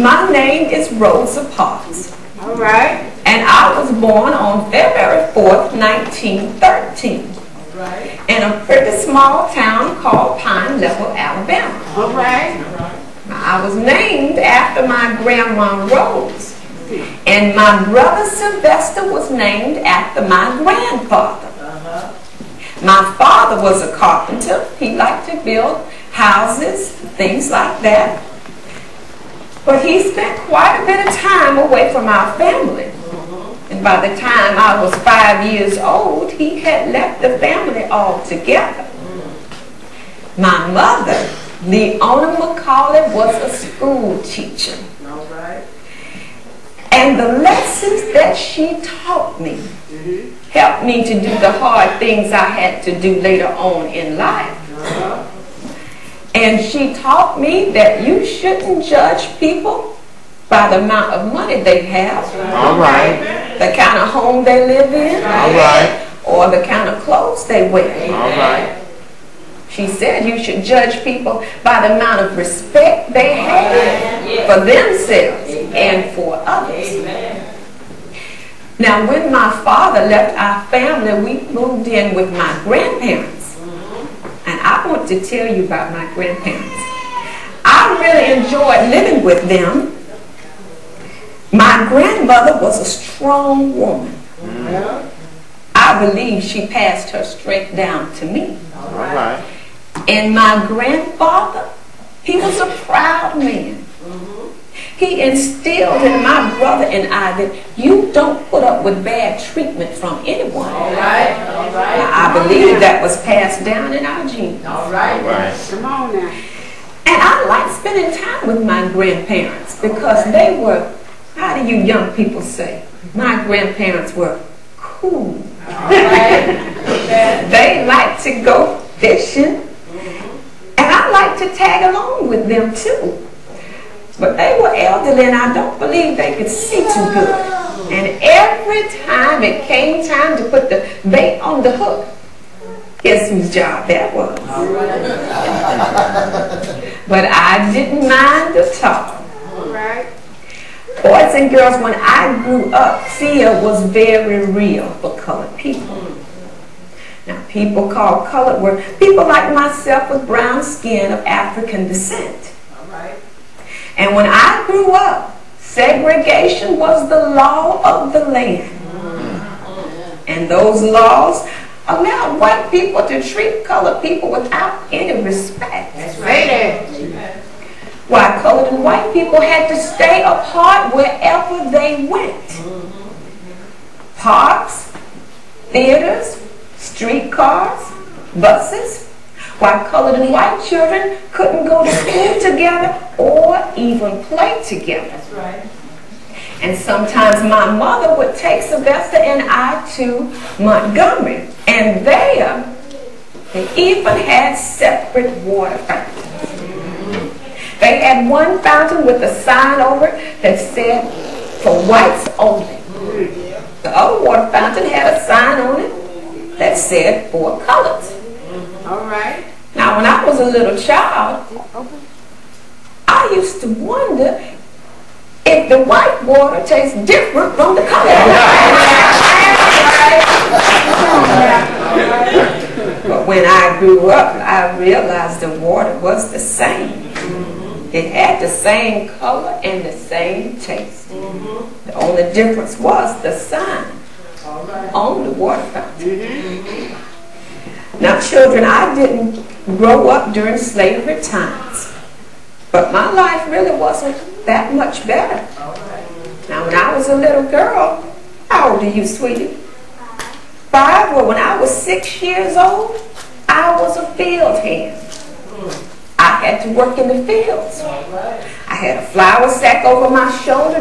My name is Rosa Parks. All right. And I was born on February 4th, 1913. All right. In a pretty small town called Pine Level, Alabama. All right. I was named after my grandma Rose. And my brother Sylvester was named after my grandfather. My father was a carpenter. He liked to build houses, things like that. But he spent quite a bit of time away from our family. And by the time I was 5 years old, he had left the family altogether. My mother, Leona McCauley, was a school teacher. All right. And the lessons that she taught me helped me to do the hard things I had to do later on in life. And she taught me that you shouldn't judge people by the amount of money they have, All right. the kind of home they live in, All right. or the kind of clothes they wear. All right. She said you should judge people by the amount of respect they have for themselves and for others. Now, when my father left our family, we moved in with my grandparents. And I want to tell you about my grandparents. I really enjoyed living with them. My grandmother was a strong woman. I believe she passed her strength down to me. All right. And my grandfather, he was a proud man. He instilled in my brother and I that you don't put up with bad treatment from anyone. All right. All right. Now, I believe that was passed down in our genes. All right. All right. Come on now. And I like spending time with my grandparents because they were, how do you young people say? My grandparents were cool. All right. They liked to go fishing. And I like to tag along with them too. But they were elderly and I don't believe they could see too good. And every time it came time to put the bait on the hook, guess whose job that was? But I didn't mind at all. All right. Boys and girls, when I grew up, fear was very real for colored people. Now, people called colored were people like myself with brown skin of African descent. All right. And when I grew up, segregation was the law of the land. And those laws allowed white people to treat colored people without any respect. That's right. While colored and white people had to stay apart wherever they went. Parks, theaters, streetcars, buses. While colored and white children couldn't go to school together or even play together. That's right. And sometimes my mother would take Sylvester and I to Montgomery. And there, they even had separate water fountains. They had one fountain with a sign over it that said, for whites only. The other water fountain had a sign on it that said, for colors. All right. Now, when I was a little child, I used to wonder if the white water tastes different from the colored water. But when I grew up, I realized the water was the same. It had the same color and the same taste. The only difference was the sign on the water fountain. Now, children, I didn't grow up during slavery times, but my life really wasn't that much better. Now, when I was a little girl, how old are you, sweetie? 5? Well, when I was 6 years old, I was a field hand. I had to work in the fields. I had a flour sack over my shoulder,